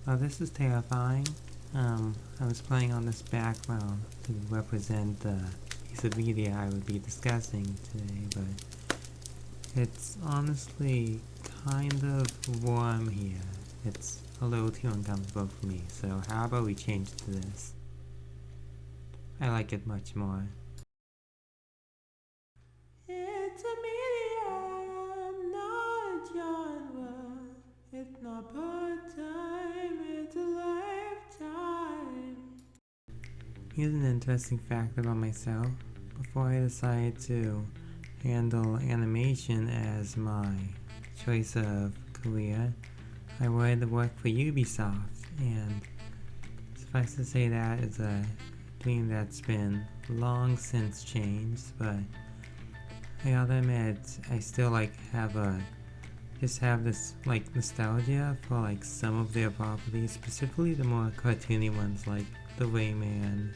Well, this is terrifying. I was playing on this background to represent the piece of media I would be discussing today, but it's honestly kind of warm here. It's a little too uncomfortable for me, so how about we change to this? I like it much more. It's a medium, not a genre. It's not part-time, it's a lifetime. Here's an interesting fact about myself. Before I decided to handle animation as my choice of career, I wanted to work for Ubisoft, and suffice to say that is a dream that's been long since changed, but I gotta admit, I still have this nostalgia for some of their properties, specifically the more cartoony ones like the Rayman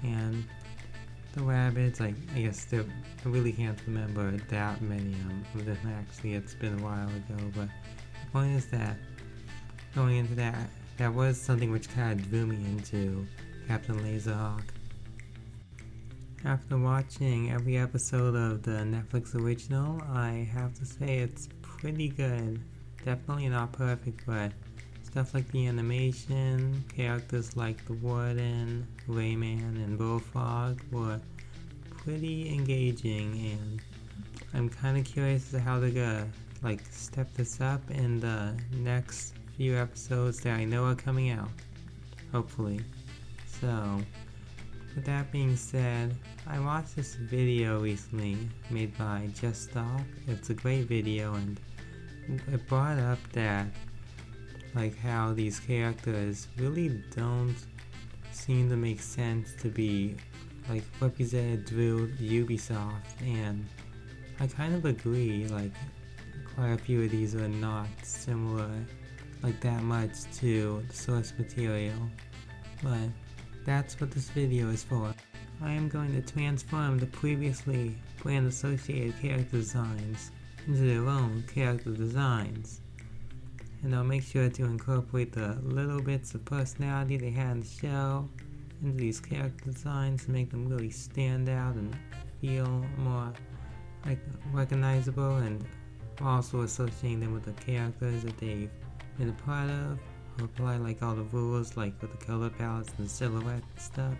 and the Rabbids. I guess I really can't remember that many of them actually, it's been a while ago, but the point is that going into that was something which kind of drew me into Captain Laserhawk. After watching every episode of the Netflix original, I have to say it's pretty good. Definitely not perfect, but stuff like the animation, characters like the Warden, Rayman, and Bullfrog were pretty engaging, and I'm kind of curious as to how they're gonna step this up in the next few episodes that I know are coming out, hopefully. So, with that being said, I watched this video recently made by Just Stop. It's a great video, and it brought up that how these characters really don't seem to make sense to be represented through Ubisoft, and I kind of agree. Quite a few of these are not similar that much to the source material, but that's what this video is for. I am going to transform the previously brand associated character designs into their own character designs, and I'll make sure to incorporate the little bits of personality they had in the show into these character designs to make them really stand out and feel more recognizable, and also associating them with the characters that they've been a part of. I'll apply all the rules with the color palettes and the silhouette and stuff.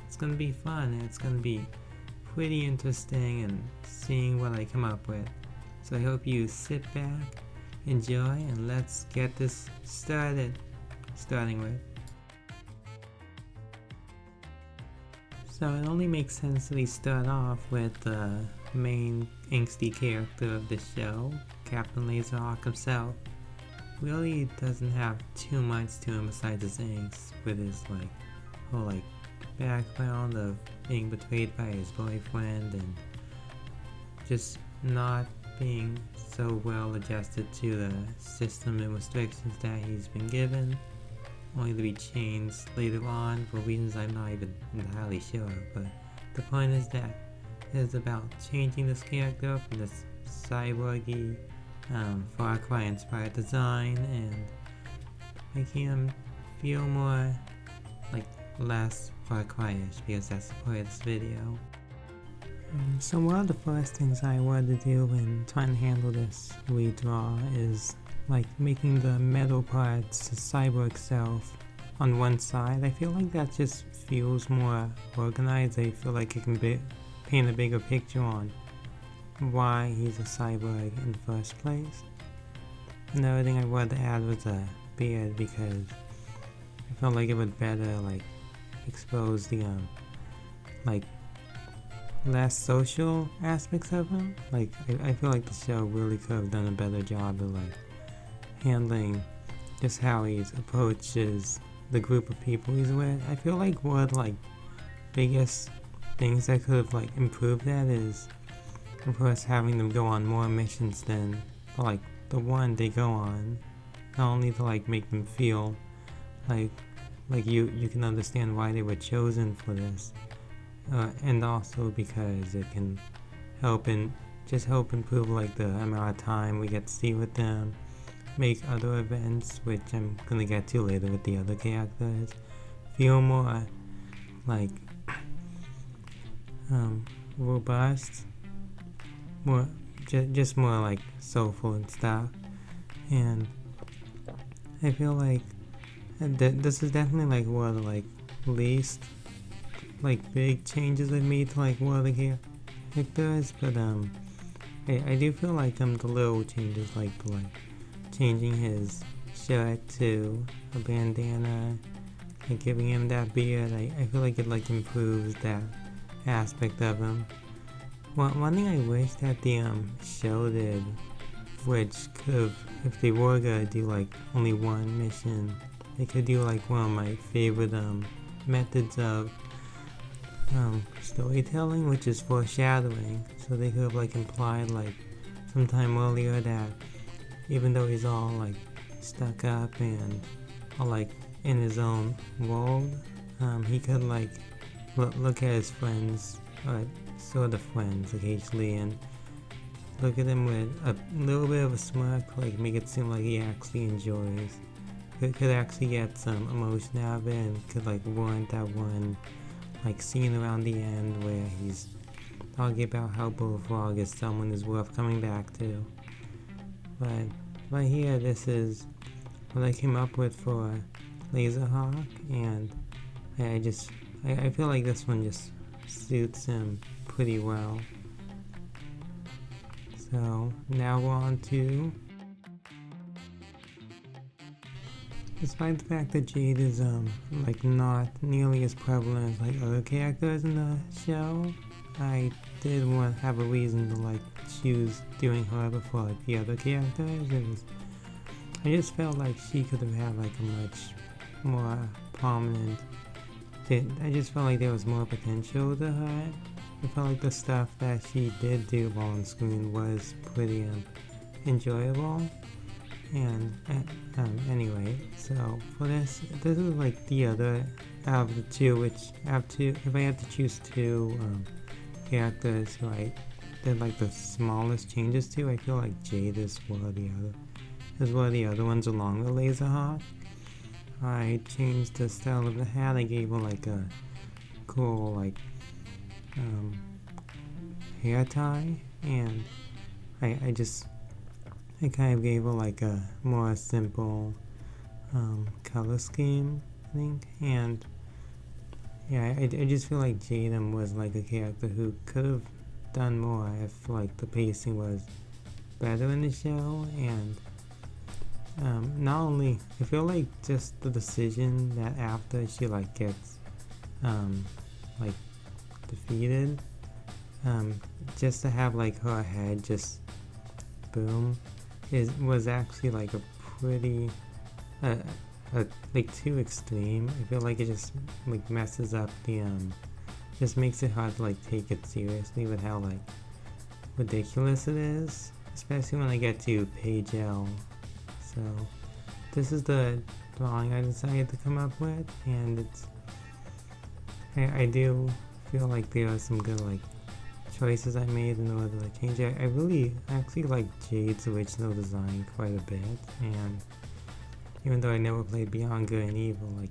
It's gonna be fun, and it's gonna be pretty interesting and seeing what I come up with. So I hope you sit back, enjoy, and let's get this started. Starting with, so it only makes sense that we start off with the main angsty character of the show, Captain Laserhawk himself. Really doesn't have too much to him besides his angst, with his whole background of being betrayed by his boyfriend and just not being so well adjusted to the system and restrictions that he's been given, only to be changed later on for reasons I'm not even entirely sure of. But the point is that it is about changing this character from this cyborgy, Far Cry inspired design, and making him feel more less Far Cry-ish, because that's the point of this video. So one of the first things I wanted to do when trying to handle this redraw is making the metal parts, the cyborg self, on one side. I feel that just feels more organized. I feel it can paint a bigger picture on why he's a cyborg in the first place. Another thing I wanted to add was a beard, because I felt it would better expose the less social aspects of him. I feel the show really could have done a better job of handling just how he approaches the group of people he's with. I feel one of the biggest things that could have improved that is, of course, having them go on more missions than the one they go on. Not only to make them feel you can understand why they were chosen for this, and also because it can help improve the amount of time we get to see with them, make other events, which I'm gonna get to later with the other characters, feel more like robust, more just more like soulful and stuff. And I feel like this is definitely like one of the like least like big changes I've made to like one of the characters, but I do feel like the little changes like changing his shirt to a bandana and giving him that beard, I feel like it like improves that aspect of him. One thing I wish that the show did, which could, if they were gonna do like only one mission, they could do like one of my favorite methods of storytelling, which is foreshadowing. So they could have like implied like sometime earlier that even though he's all like stuck up and all like in his own world, he could like look at his friends, or sort of friends occasionally, and look at him with a little bit of a smirk, like make it seem like he actually enjoys. Could actually get some emotion out of it, and could like warrant that one like scene around the end where he's talking about how Bullfrog is someone who's worth coming back to. But here, this is what I came up with for Laserhawk, and I feel like this one just suits him pretty well. So now we're on to, despite the fact that Jade is like not nearly as prevalent as like other characters in the show, I did want to have a reason to like choose doing her before like the other characters. I just felt like she could have had like a much more prominent, I just felt like there was more potential to her. I felt like the stuff that she did do while on screen was pretty enjoyable. And anyway, so for this is like the other out of the two, which if I had to choose two characters who I did like the smallest changes to, I feel like Jade is one of the other ones along with Laserhawk. I changed the style of the hat. I gave her like a cool like hair tie, and I kind of gave her like a more simple color scheme, I think. And yeah, I just feel like Jadam was like a character who could have done more if like the pacing was better in the show. And not only, I feel like just the decision that after she like gets like defeated, just to have like her head just boom was actually like a pretty like too extreme. I feel like it just like messes up the just makes it hard to like take it seriously with how like ridiculous it is, especially when I get to page L. So this is the drawing I decided to come up with, and it's I do feel like there are some good like choices I made in order to change it. I really actually like Jade's original design quite a bit, and even though I never played Beyond Good and Evil, I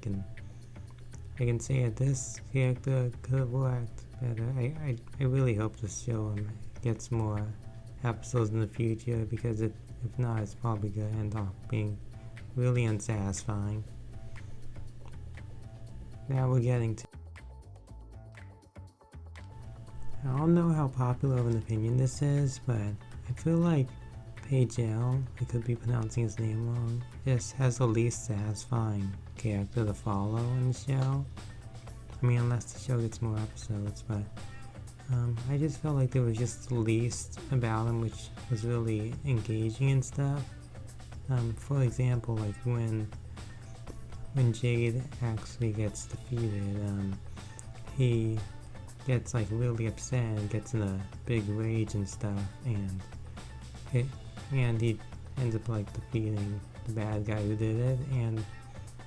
can say that this character could have worked better. I really hope this show gets more episodes in the future, because if not, it's probably going to end up being really unsatisfying. Now we're getting to, I don't know how popular of an opinion this is, but I feel like Page L, I could be pronouncing his name wrong, just has the least satisfying character to follow in the show. I mean, unless the show gets more episodes, but I just felt like there was just the least about him which was really engaging and stuff. For example, like when Jade actually gets defeated, he gets like really upset and gets in a big rage and stuff, and he ends up like defeating the bad guy who did it, and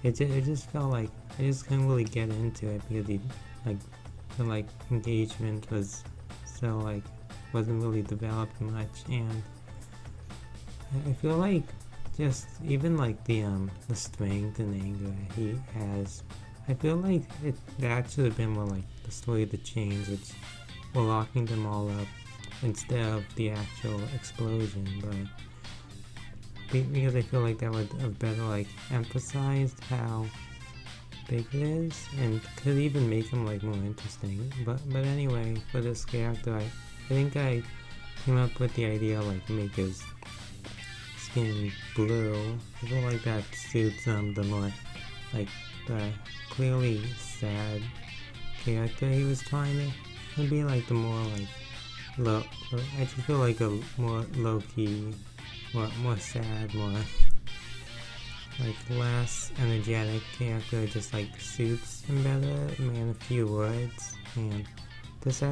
it just felt like I just couldn't really get into it because the engagement was so wasn't really developed much. And I feel like just even like the strength and anger he has. I feel like that should have been more like the story of the chains, which were locking them all up instead of the actual explosion. But because I feel like that would have better like emphasized how big it is, and could even make him like more interesting. But anyway, for this character, I think I came up with the idea like make his skin blue. I feel like that suits the more like the clearly sad character he was trying to be, like the more like low. I just feel like a more low key, more sad, more like less energetic character just like suits him better, man, a few words. And this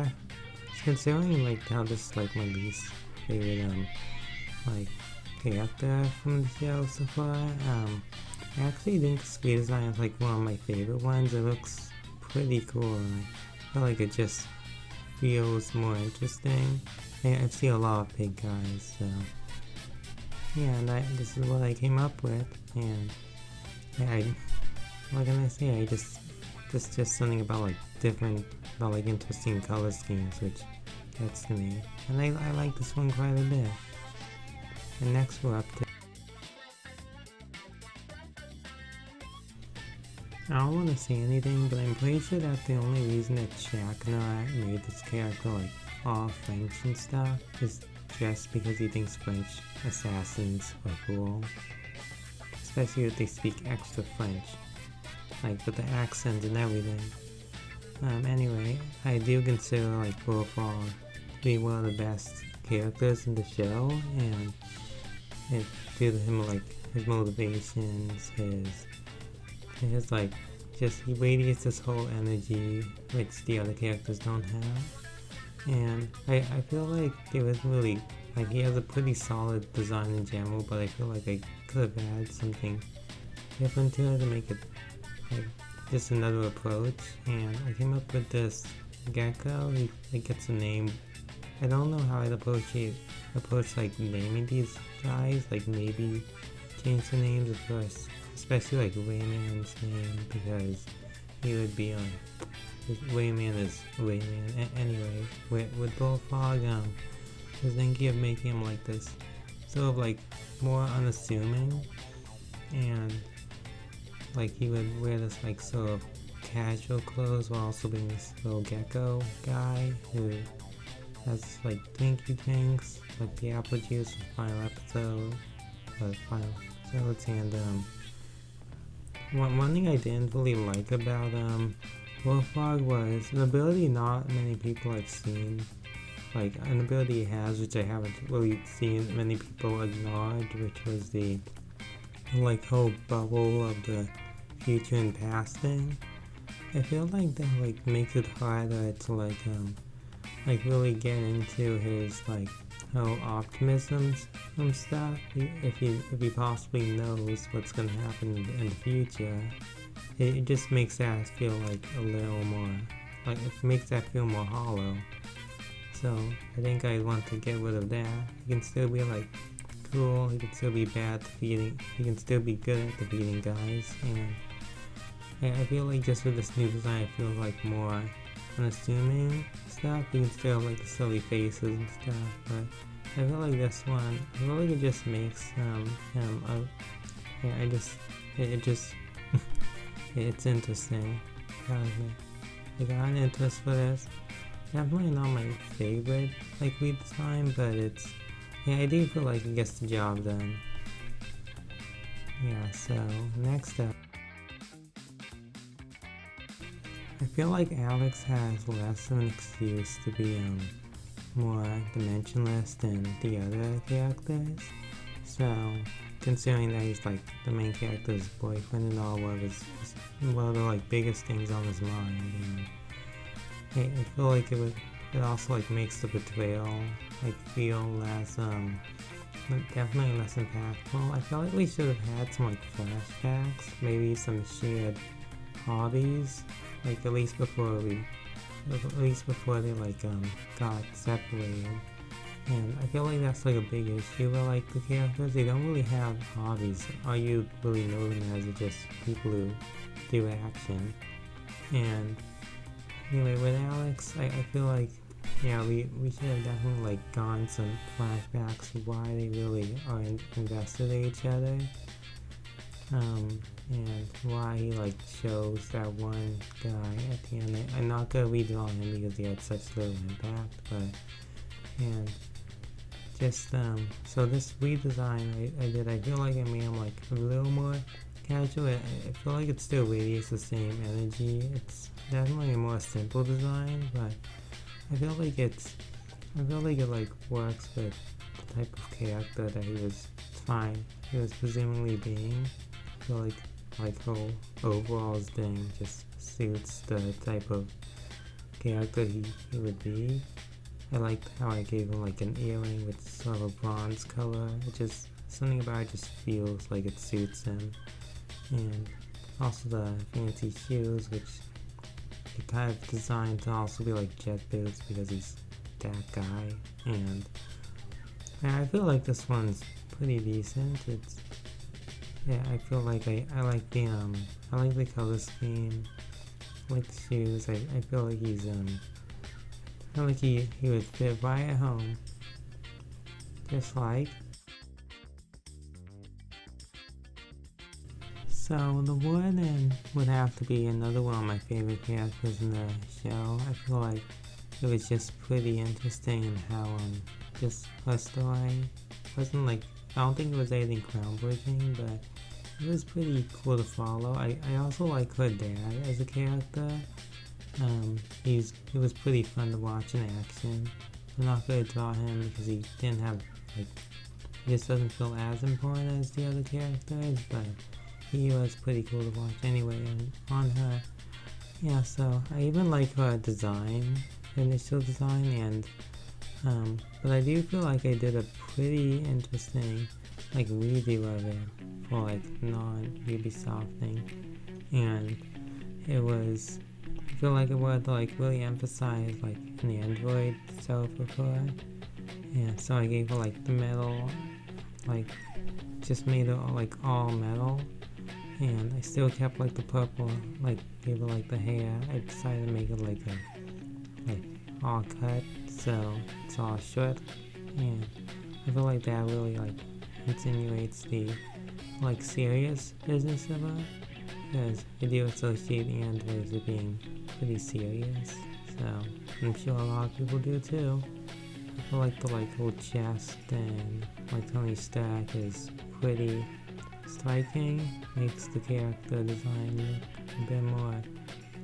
considering like how this is like my least favorite like character from the show so far, I actually think this redesign is like one of my favorite ones. It looks pretty cool, and I feel like it just feels more interesting. I've seen a lot of big guys, so yeah, and this is what I came up with. And yeah, what can I say? There's just something about like about like interesting color schemes which gets to me, and I like this one quite a bit. And next we're up to, I don't want to say anything, but I'm pretty sure that the only reason that Shakna made this character like all French and stuff is just because he thinks French assassins are cool. Especially if they speak extra French, like with the accent and everything. Anyway, I do consider like Bullfrog to be one of the best characters in the show, and due to him like his motivations, his like just he radiates this whole energy which the other characters don't have. And I feel like there was really like he has a pretty solid design in general, but I feel like I could have added something different to it to make it like just another approach. And I came up with this gecko. He gets a name. I don't know how I'd approach like naming these guys, like maybe change the names of course, especially like Rayman's name, because he would be Rayman is Rayman. Anyway, with Bullfrog, I was thinking of making him like this sort of like more unassuming, and like he would wear this like sort of casual clothes while also being this little gecko guy who has like Twinkie Twinks, like the apple juice in the final episodes. And one thing I didn't really like about Bullfrog was an ability not many people have seen, like an ability he has which I haven't really seen many people acknowledge, which was the like whole bubble of the future and past thing. I feel like that like makes it harder to like really get into his like whole optimism and stuff. If he possibly knows what's gonna happen in the future, it just makes that feel like a little more like it makes that feel more hollow. So I think I want to get rid of that. He can still be like cool. He can still be bad at defeating. He can still be good at defeating guys. And I feel like just with this new design, I feel like more unassuming stuff. You can still have like the silly faces and stuff, but I feel like this one, I feel like it just makes him it's interesting. I got an interest for this. Definitely not my favorite like redesign, but it's I do feel like it gets the job done. Yeah, so next up, I feel like Alex has less of an excuse to be more dimensionless than the other characters. So considering that he's like the main character's boyfriend and all, one of the like biggest things on his mind, and I feel like it also like makes the betrayal like feel less definitely less impactful. I feel like we should have had some like flashbacks, maybe some shared hobbies, like at least before they like got separated. And I feel like that's like a big issue with like the characters. They don't really have hobbies. All you really know them as are just people who do action. And anyway, with Alex, I feel like, yeah, we should have definitely like gone some flashbacks of why they really are invested in each other. And why he like shows that one guy at the end. I'm not gonna redraw him because he had such little impact, but, and just, so this redesign I did, I feel like I made him like a little more casual. I feel like it still radiates the same energy. It's definitely a more simple design, but I feel like it like works with the type of character that he was presumably being. I feel like whole overalls thing just suits the type of character he would be. I liked how I gave him like an earring with sort of a bronze color. It just, something about it just feels like it suits him. And also the fancy shoes, which he kind of designed to also be like jet boots because he's that guy. And I feel like this one's pretty decent. It's, yeah, I feel like I like the color scheme. I like the shoes. I feel like he's I feel like he would fit right at home. Just like. So the Warden would have to be another one of my favorite characters in the show. I feel like it was just pretty interesting in how just her story wasn't like, I don't think it was anything groundbreaking, but it was pretty cool to follow. I also like her dad as a character. He was pretty fun to watch in action. I'm not gonna draw him because he didn't have like, he just doesn't feel as important as the other characters, but he was pretty cool to watch anyway. And on her, yeah, so I even like her design, her initial design, and but I do feel like I did a pretty interesting like review of it for like non-Ubisoft thing, and it was, I feel like it would like really emphasize like an Android self-repair, and so I gave her like the metal, like just made it like all metal, and I still kept like the purple, like gave her like the hair. I decided to make it like all cut, so it's all short, and I feel like that really like insinuates the like serious business of her, because I do associate androids with being pretty serious, so I'm sure a lot of people do too. I feel like the like whole chest and like Tony Stark is pretty striking, makes the character design look a bit more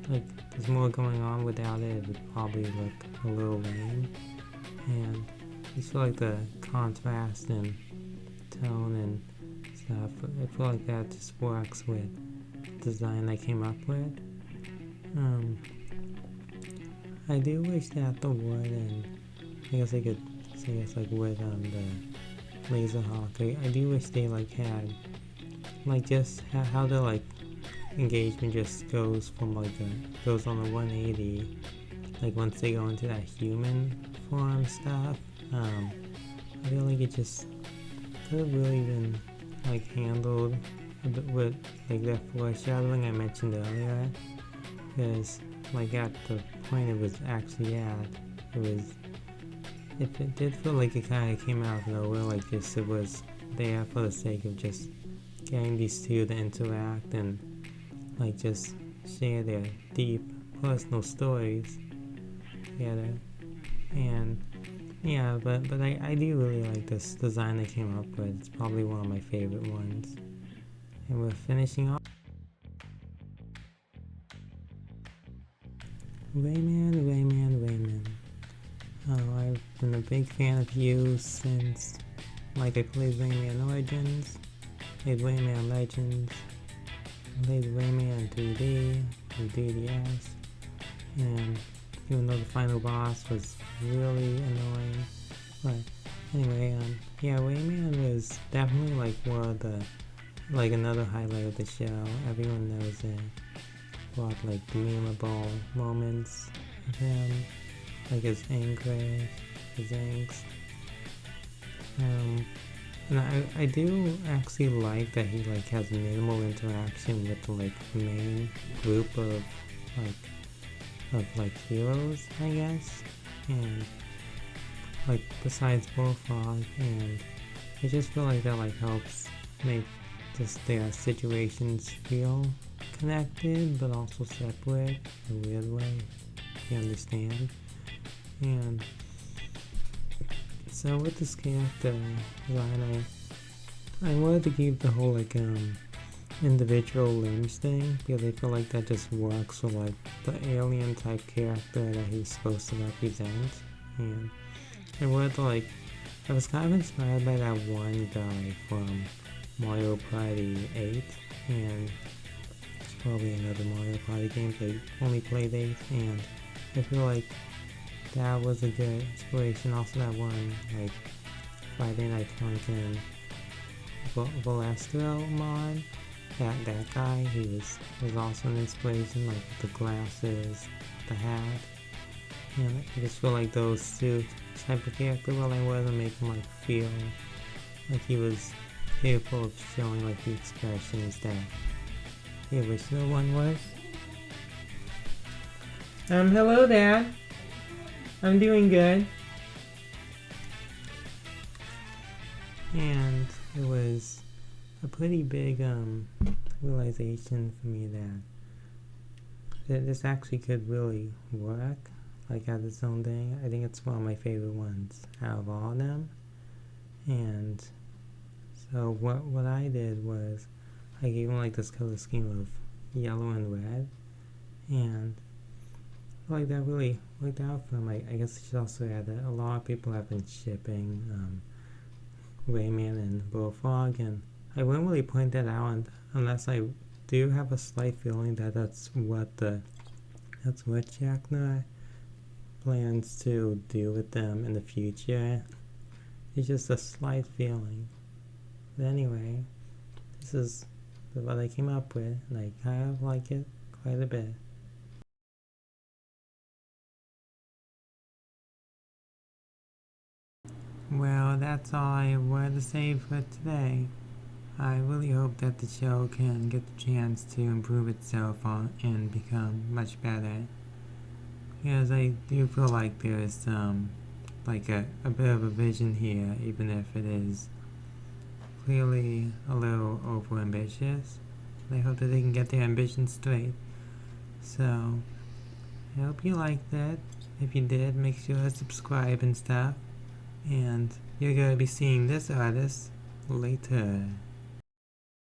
like there's more going on. Without it, it would probably look a little lame, and I just feel like the contrast and tone and stuff, I feel like that just works with the design I came up with. I do wish that the Warden, I guess I could say it's like with the Laserhawk, I do wish they like had like just how the like engagement just goes from like goes on a 180, like once they go into that human form stuff. I feel like it just could have really been like handled a bit with like that foreshadowing I mentioned earlier, because like at the point it was actually at, it did feel like it kind of came out of nowhere, like just it was there for the sake of just getting these two to interact and like just share their deep personal stories together. And yeah, but I do really like this design I came up with. It's probably one of my favorite ones. And we're finishing off Rayman. Oh, I've been a big fan of you since like I played Rayman Origins, played Rayman Legends, played Rayman 3D, and 3DS, and even though the final boss was really annoying, but anyway, yeah, Rayman was definitely like one of the, like another highlight of the show. Everyone knows it. What like the memorable moments of him, like his anguish, his angst, And I do actually like that he like has minimal interaction with the like main group of heroes, I guess, and like besides Bullfrog, and I just feel like that like helps make just their situations feel connected but also separate in a weird way, if you understand. And so with this character design, I wanted to keep the whole like individual limbs thing because I feel like that just works for like the alien type character that he's supposed to represent. And I wanted to like, I was kind of inspired by that one guy from Mario Party 8, and it's probably another Mario Party game, but I only played 8, and I feel like that was a good inspiration. Also that one like Friday Night Funkin' Volastro mod, that guy, he was also an inspiration, like with the glasses, the hat, and I just feel like those two type of character, well, I wanted to make him like feel like he was capable of showing like the expressions that the original one was. Hello there. I'm doing good. And it was a pretty big realization for me that this actually could really work like as its own thing. I think it's one of my favorite ones out of all of them. And so what I did was I gave him like this color scheme of yellow and red, and like that really worked out for him. I guess I should also add that a lot of people have been shipping Rayman and Bullfrog, and I wouldn't really point that out unless I do have a slight feeling that that's what Jackner plans to do with them in the future. It's just a slight feeling. But anyway, this is what I came up with, and I kind of like it quite a bit. Well, that's all I wanted to say for today. I really hope that the show can get the chance to improve itself and become much better. Because I do feel like there's like a bit of a vision here, even if it is clearly a little over ambitious. I hope that they can get their ambition straight. So I hope you liked it. If you did, make sure to subscribe and stuff. And you're going to be seeing this artist later.